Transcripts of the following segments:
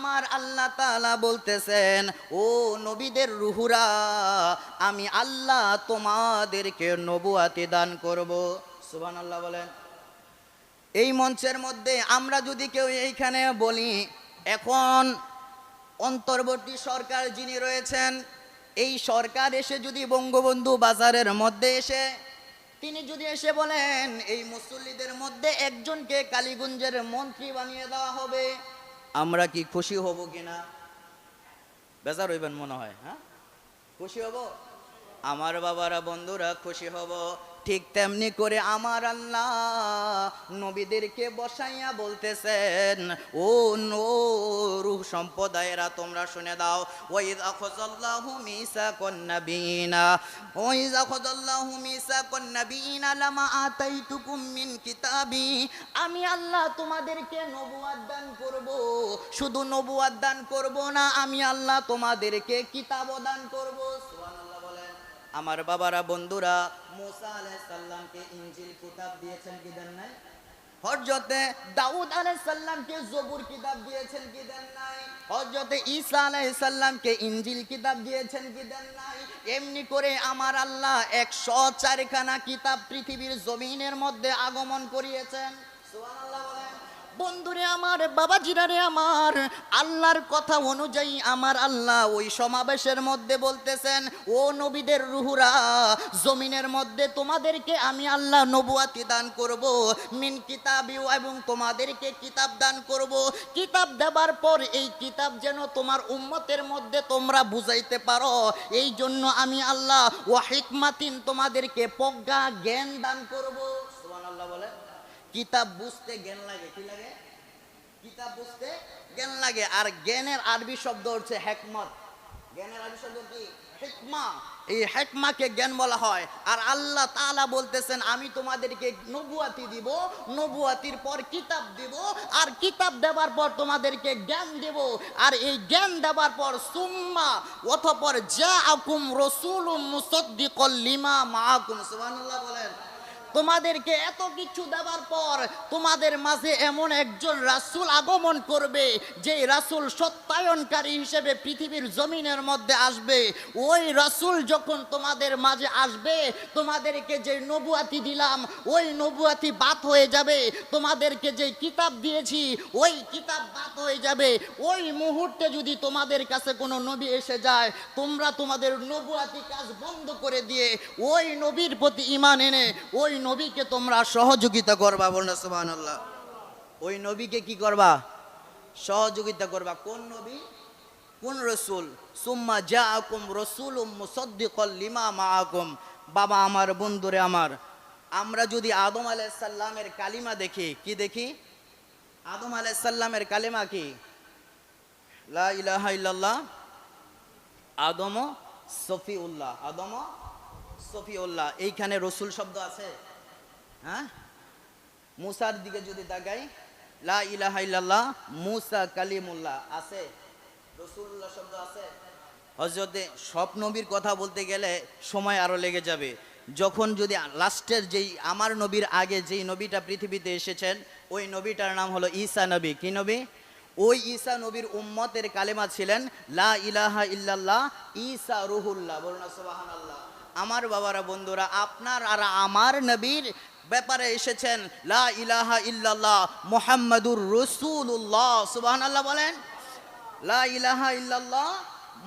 আমার আল্লাহ তাআলা বলতেছেন, ও নবীদের রুহুরা, আমি আল্লাহ তোমাদেরকে নবুয়াতি দান করব। সুবহানাল্লাহ বলেন। এই মঞ্চের মধ্যে আমরা যদি কেউ এইখানে বলি, এখন অন্তর্বর্তী সরকার যিনি রয়েছেন, এই সরকার এসে যদি বঙ্গবন্ধু বাজারের মধ্যে এসে তিনি যদি এসে বলেন এই মুসল্লিদের মধ্যে একজনকে কালীগঞ্জের মন্ত্রী বানিয়ে দেওয়া হবে, আমরা কি খুশি হব কিনা? বেজার হইবেন মনে হয়। হ্যাঁ, খুশি হব। আমার বাবারা, বন্ধুরা, খুশি হব। ঠিক তেমনি করে আমার আল্লাহ নবীদেরকে বসাইয়া বলতেছেন, ও রূহ সম্প্রদায়েরা, তোমরা শুনে দাও। ওয়াইদ আখাযাল্লাহু মিসাকান নাবিয়িনা ওয়াইদ আখাযাল্লাহু মিসাকান নাবিয়িনা লামা আতাইতুকুম মিন কিতাবি, আমি আল্লাহ তোমাদেরকে নবুয়ত দান করব। শুধু নবুয়ত দান করব না, আমি আল্লাহ তোমাদেরকে কিতাবও দান করব। সুবহানাল্লাহ বলেন। আমার বাবারা, বন্ধুরা, মুসা আলাইহিস সালামকে ইনজিল কিতাব দিয়েছেন কি দেন নাই? হযরতে দাউদ আলাইহিস সালামকে জবুর কিতাব দিয়েছেন কি দেন নাই? হযরতে ঈসা আলাইহিস সালামকে ইনজিল কিতাব দিয়েছেন কি দেন নাই? এমনি করে আমার আল্লাহ 104 খানা কিতাব পৃথিবীর জমিনের মধ্যে আগমন করিয়েছেন। সুবহানাল্লাহ বলেন। বন্ধুরে আমার, বাবাজিরারে আমার, আল্লাহর কথা অনুযায়ী আমার আল্লাহ ওই সমাবেশের মধ্যে বলতেছেন, ও নবীদের রুহুরা, জমিনের মধ্যে তোমাদেরকে আমি আল্লাহ নবুয়াতি দান করব, মিন কিতাবিও, এবং তোমাদেরকে কিতাব দান করব। কিতাব দেবার পর এই কিতাব যেন তোমার উম্মতের মধ্যে তোমরা বুঝাইতে পারো, এই জন্য আমি আল্লাহ ওয়া হিকমাতিন, তোমাদেরকে প্রজ্ঞা জ্ঞান দান করব। সুবহানাল্লাহ বলে। কিতাব বুঝতে জ্ঞান লাগে, কি লাগে? কিতাব বুঝতে জ্ঞান লাগে। আর জ্ঞানের আরবি শব্দ হচ্ছে হিকমত। জ্ঞানের আরবি শব্দ কি? হিকমা। এই হিকমাকে জ্ঞান বলা হয়। আর আল্লাহ তাআলা বলতেছেন, আমি তোমাদেরকে নবুয়াতি দিব, নবুয়াতির পর কিতাব দিব, আর কিতাব দেওয়ার পর তোমাদেরকে জ্ঞান দেব। আর এই জ্ঞান দেওয়ার পর সুম্মা, অতঃপর জাআকুম রাসূলুম মুসাদ্দিকাল লিমা মাআকুম। সুবহানাল্লাহ বলেন। তোমাদেরকে এত কিছু দেওয়ার পর তোমাদের মাঝে এমন একজন রাসূল আগমন করবে, যে রাসূল সত্যায়নকারী হিসেবে পৃথিবীর জমিনের মধ্যে আসবে। ওই রাসূল যখন তোমাদের মাঝে আসবে, তোমাদেরকে যে নবুয়াতি দিলাম ওই নবুয়াতি বাত হয়ে যাবে। তোমাদেরকে যে কিতাব দিয়েছি ওই কিতাব বাত হয়ে যাবে। ওই মুহূর্তে যদি তোমাদের কাছে কোনো নবী এসে যায়, তোমরা তোমাদের নবুয়াতি কাজ বন্ধ করে দিয়ে ওই নবীর প্রতি ঈমান এনে ওই নবীকে তোমরা সহযোগিতা করবা। বলনা সুবহানাল্লাহ। ওই নবীকে কি করবা? সহযোগিতা করবা। কোন নবী? কোন রাসূল? সুম্মা জাআকুম রাসূলুম মুসাদ্দিকাল লিমা মাআকুম। বাবা আমার, বন্ধুরে আমার, আমরা যদি আদম আলাইহিস সালামের কালিমা দেখি, কি দেখি? আদম আলাইহিস সালামের কালিমা কি? লা ইলাহা ইল্লাল্লাহ আদম সফিউল্লাহ। আদম সফিউল্লাহ। এইখানে রসুল শব্দ আছে? হ্যাঁ। মুসার দিকে যদি তাকাই, লা ইলাহা ইল্লাল্লাহ মুসা কালিমুল্লাহ আছে? রসুল্লাহ শব্দ আছে? হযরতে সব নবীর কথা বলতে গেলে সময় আরো লেগে যাবে। যখন যদি লাস্টের যেই আমার নবীর আগে যেই নবীটা পৃথিবীতে এসেছেন, ওই নবীটার নাম হলো ঈসা নবী। কি নবী? ওই ঈসা নবীর উম্মতের কালেমা ছিলেন লা ইলাহা ইল্লাল্লাহ ঈসা রুহুল্লাহ। বলুন সুবহানাল্লাহ। আমার বাবারা, বন্ধুরা, আপনার আর আমার নবীর ব্যাপারে এসেছেন লা ইলাহা ইল্লাল্লাহ মুহাম্মাদুর রাসূলুল্লাহ। সুবহানাল্লাহ বলেন। লা ইলাহা ইল্লাল্লাহ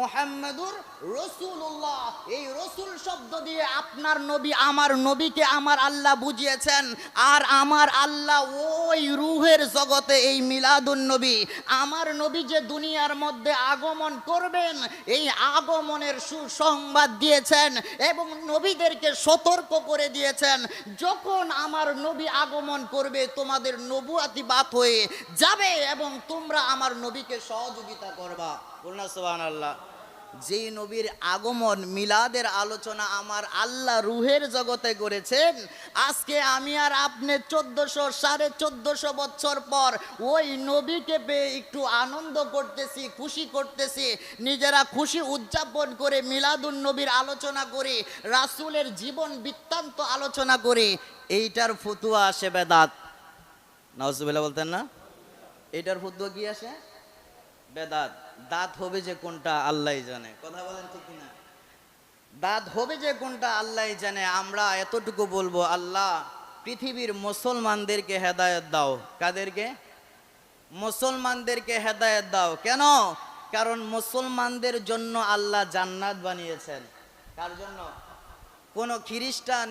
মুহাম্মাদুর রাসূলুল্লাহ। এই রাসূল শব্দ দিয়ে আপনার নবী আমার নবীকে আমার আল্লাহ বুঝিয়েছেন। আর আমার আল্লাহ ওই রূহের জগতে এই মিলাদুন নবী, আমার নবী যে দুনিয়ার মধ্যে আগমন করবেন, এই আগমনের সুসংবাদ দিয়েছেন এবং নবীদেরকে সতর্ক করে দিয়েছেন, যখন আমার নবী আগমন করবে তোমাদের নবুয়াতি বাত হয়ে যাবে এবং তোমরা আমার নবীকে সহযোগিতা করবা। বলুন সুবহানাল্লাহ। যেই নবীর আগমন, মিলাদের আলোচনা আমার আল্লাহ রুহের জগতে করেছেন, আজকে আমি আর আপনি 1400 বছর পর ওই নবীকে পেয়ে একটু আনন্দ করতেছি, খুশি করতেছি, নিজেরা খুশি উদযাপন করে মিলাদুন নবীর আলোচনা করি, রাসূলের জীবন বৃত্তান্ত আলোচনা করি। এইটার ফতুয়া আসে বেদাত। নাউজুবিল্লাহ বলতেন না? এইটার ফতুয়া কি আসে? বেদাত। দাঁত হবে যে কোনটা আল্লাহই জানে, কথা বলেন ঠিক কিনা? দাঁত হবে যে কোনটা আল্লাহই জানে। আমরা এতটুকু বলবো, আল্লাহ পৃথিবীর মুসলমানদেরকে হেদায়েত দাও। কাদেরকে? মুসলমানদেরকে হেদায়েত দাও। কেন? কারণ মুসলমানদের জন্য আল্লাহ জান্নাত বানিয়েছেন। কার জন্য? কোন খ্রিস্টান,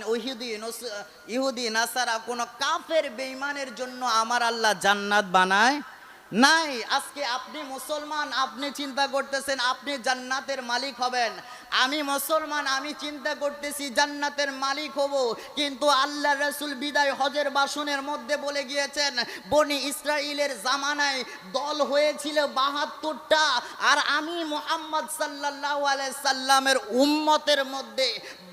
ইহুদি নাসারা, কোন কাফের বেঈমানের জন্য আমার আল্লাহ জান্নাত বানায় নাই। আজকে আপনি মুসলমান, আপনি চিন্তা করতেছেন আপনি জান্নাতের মালিক হবেন। আমি মুসলমান, আমি চিন্তা করতেছি জান্নাতের মালিক হব। কিন্তু আল্লাহ রাসূল বিদায় হজের ভাষণের মধ্যে বলে গিয়েছেন, বনি ইসরাইলের জামানায় দল হয়েছিল ৭২টা, আর আমি মুহাম্মদ সাল্লাল্লাহু আলাইহি সাল্লামের উম্মতের মধ্যে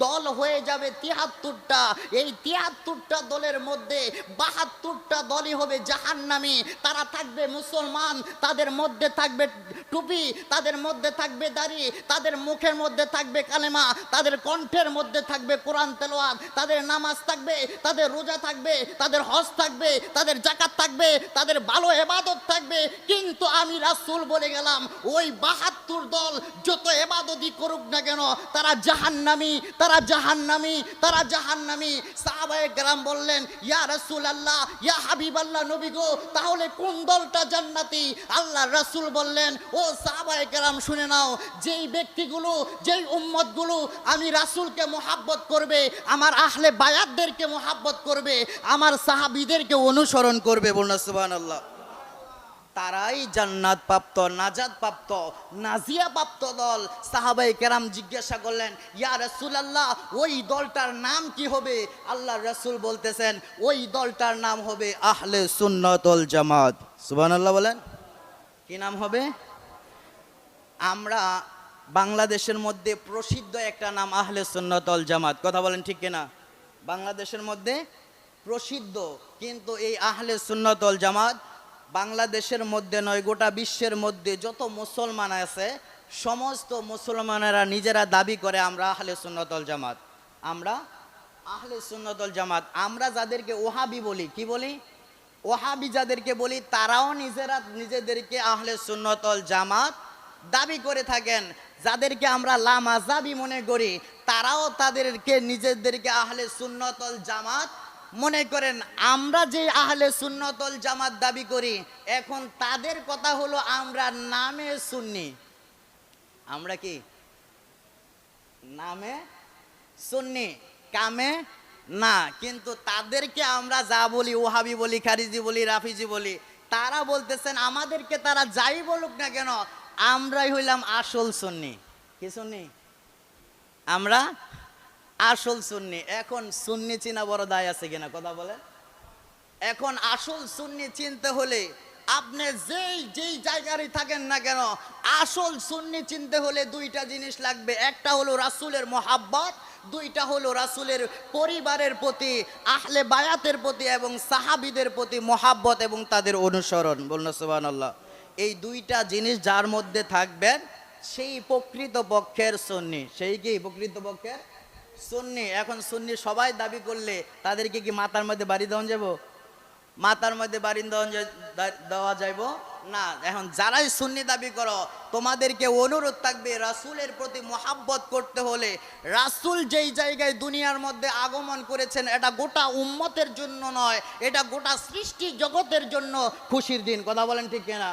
দল হয়ে যাবে ৭৩টা। এই ৭৩টা দলের মধ্যে ৭২টা দলই হবে জাহান্নামী। তারা থাকবে মুসলমান, তাদের মধ্যে থাকবে টুপি, তাদের মধ্যে থাকবে দাড়ি, তাদের মুখের মধ্যে থাকবে কালেমা, তাদের কণ্ঠের মধ্যে থাকবে কোরআন তেলাওয়াত, তাদের নামাজ থাকবে, তাদের রোজা থাকবে, তাদের হজ থাকবে, তাদের যাকাত থাকবে, তাদের ভালো ইবাদত থাকবে। কিন্তু আমি রাসূল বলে গেলাম, ওই ৭২ দল যত ইবাদতই করুক না কেন তারা জাহান্নামী, তারা জাহান্নামী, তারা জাহান্নামী। সাহাবায়ে কেরাম বললেন, ইয়া রাসূলুল্লাহ, ইয়া হাবিবাল্লাহ, নবী গো, তাহলে কোন দলটা জান্নাতি? আল্লাহ রাসূল বললেন, ও সাহাবায়ে কেরাম শুনে নাও, যেই ব্যক্তিগুলো, যেই উম্মতগুলো আমি রাসূলকে মুহাব্বত করবে, আমার আহলে বায়াতদেরকে মুহাব্বত করবে, আমার সাহাবীদেরকে অনুসরণ করবে, বলুন সুবহানাল্লাহ, তারাই জান্নাত প্রাপ্ত, নাজাত প্রাপ্ত, নাজিয়া প্রাপ্ত দল। সাহাবায়ে কেরাম জিজ্ঞাসা করলেন, ইয়া রাসূলুল্লাহ, ওই দলটার নাম কি হবে? আল্লাহ রাসূল বলতেছেন, ওই দলটার নাম হবে আহলে সুন্নাত ওয়াল জামাত। সুবহানাল্লাহ বলেন। কি নাম হবে? আমরা বাংলাদেশের মধ্যে প্রসিদ্ধ একটা নাম আহলে সুন্নাত ওয়াল জামাত, কথা বলেন ঠিক কিনা? বাংলাদেশের মধ্যে প্রসিদ্ধ, কিন্তু এই আহলে সুন্নাত ওয়াল জামাত বাংলাদেশের মধ্যে নয়, গোটা বিশ্বের মধ্যে যত মুসলমান আছে সমস্ত মুসলমানেরা নিজেরা দাবি করে আমরা আহলে সুন্নাত ওয়াল জামাত, আমরা আহলে সুন্নাত ওয়াল জামাত। আমরা যাদেরকে ওহাবি বলি, কি বলি? ওহাবি যাদেরকে বলি, তারাও নিজেরা নিজেদেরকে আহলে সুন্নাত ওয়াল জামাত দাবি করে থাকেন। যাদেরকে আমরা লামাযাবি মনে করি, তারাও তাদেরকে নিজেদেরকে আহলে সুন্নাত ওয়াল জামাত মনে করেন। আমরা যে আহলে সুন্নাত ওয়াল জামাত দাবি করি, এখন তাদের কথা হলো আমরা নামে সুন্নি। আমরা কি? নামে সুন্নি, কামে না। কিন্তু তাদেরকে আমরা যা বলি, ওহাবি বলি, খারিজি বলি, রাফিজি বলি, তারা বলতেছেন আমাদেরকে তারা যাই বলুক না কেন, আমরাই হইলাম আসল সুন্নি। কি সুন্নি? আমরা আসল সুন্নি। এখন সুন্নি চিনা বড় দায় আছে কিনা, কথা বলেন? এখন আসল সুন্নি চিনতে হলে আপনি যেই জায়গায় থাকেন না কেন, আসল সুন্নি চিনতে হলে দুইটা জিনিস লাগবে। একটা হলো রাসূলের মুহাব্বত, দুইটা হলো রাসূলের পরিবারের প্রতি, আহলে বায়াতের প্রতি এবং সাহাবীদের প্রতি মুহাব্বত এবং তাদের অনুসরণ, বলুন সুবহানাল্লাহ। এই দুইটা জিনিস যার মধ্যে থাকবেন সেই প্রকৃত পক্ষের সুন্নি। সেই কি প্রকৃত পক্ষের সুন্নি? এখন সুন্নি সবাই দাবি করলে তাদেরকে কি মাথার মধ্যে বাড়ি দেওয়া যাব? মাথার মধ্যে বাড়ি দেওয়া যাইব না। এখন যারাই সুন্নি দাবি করো, তোমাদেরকে অনুরোধ থাকবে, রাসূলের প্রতি মুহাব্বত করতে হলে রাসূল যেই জায়গায় দুনিয়ার মধ্যে আগমন করেছেন, এটা গোটা উম্মতের জন্য নয়, এটা গোটা সৃষ্টি জগতের জন্য খুশির দিন, কথা বলেন ঠিক কিনা?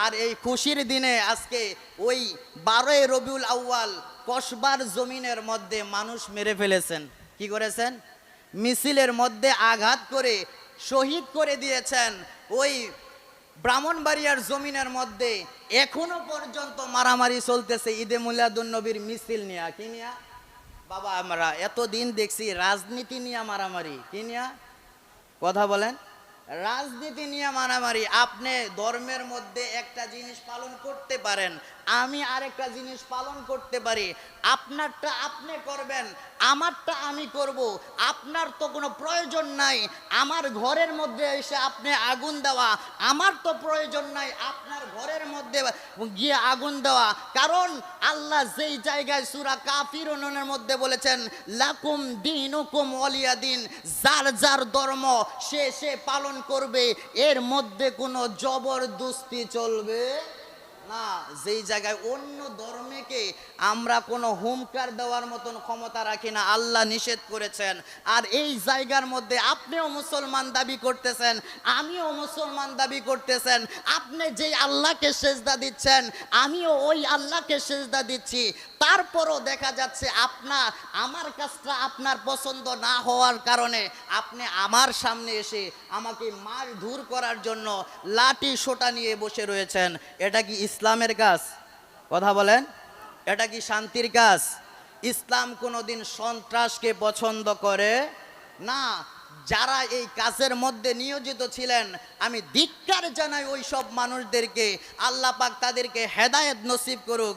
আর এই খুশির দিনে আজকে ওই 12ই রবিউল আউয়াল কসবার জমিনের মধ্যে মানুষ মেরে ফেলেছেন। কি করেছেন? মিছিলের মধ্যে আঘাত করে শহীদ করে দিয়েছেন। ওই ব্রাহ্মণবাড়িয়ার জমিনের মধ্যে এখনো পর্যন্ত মারামারি চলতেছে ঈদে মিলাদুন নবীর মিছিল নিয়ে। কি নিয়া? বাবা, আমরা এতদিন দেখছি রাজনীতি নিয়ে মারামারি। কি নিয়া? কথা বলেন। রাজনীতি নিয়ে মারামারি। আপনি ধর্মের মধ্যে একটা জিনিস পালন করতে পারেন, আমি আরেকটা জিনিস পালন করতে পারি। আপনারটা আপনি করবেন, আমারটা আমি করব। আপনার তো কোনো প্রয়োজন নাই আমার ঘরের মধ্যে এসে আপনি আগুন দেওয়া, আমার তো প্রয়োজন নাই আপনার ঘরের মধ্যে গিয়ে আগুন দেওয়া। কারণ আল্লাহ যেই জায়গায় সূরা কাফিরুনের মধ্যে বলেছেন, লাকুম দীনুকুম ওয়ালিয়া দিন, যার যার ধর্ম সে পালন করবে, এর মধ্যে কোনো জবরদস্তি চলবে না। যেই জায়গায় অন্য ধর্মেকে আমরা কোনো হুমকার দেওয়ার মতন ক্ষমতা রাখি না, আল্লাহ নিষেধ করেছেন। আর এই জায়গার মধ্যে আপনিও মুসলমান দাবি করতেছেন, আমিও মুসলমান দাবি করতেছেন। আপনি যেই আল্লাহকে সেজদা দিচ্ছেন, আমিও ওই আল্লাহকে সেজদা দিচ্ছি। তারপরও দেখা যাচ্ছে আমার কাজটা আপনার পছন্দ না হওয়ার কারণে আপনি আমার সামনে এসে আমাকে মারধর করার জন্য লাঠি সোটা নিয়ে বসে রয়েছেন। এটা কি ইসলামের কাজ? কথা বলেন, এটা কি শান্তির কাজ? ইসলাম কোনোদিন সন্ত্রাসকে পছন্দ করে না। যারা এই কাজের মধ্যে নিয়োজিত ছিলেন, আমি ধিক্কার জানাই ওই সব মানুষদেরকে। আল্লাহ পাক তাদেরকে হেদায়েত নসিব করুক।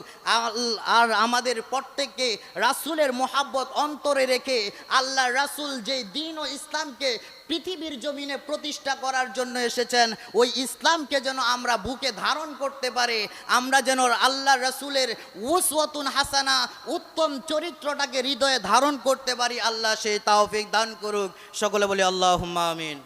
আর আমাদের প্রত্যেককে রাসূলের মোহাব্বত অন্তরে রেখে আল্লাহ রাসূল যেই দ্বীন ও ইসলামকে পৃথিবীর জমিনে প্রতিষ্ঠা করার জন্য এসেছেন, ওই ইসলামকে যেন আমরা বুকে ধারণ করতে পারি। আমরা যেন আল্লাহ রাসূলের উসওয়াতুন হাসানা, উত্তম চরিত্রটাকে হৃদয়ে ধারণ করতে পারি। আল্লাহ সেই তৌফিক দান করুক। সকলে বলি আল্লাহুম্মা আমিন।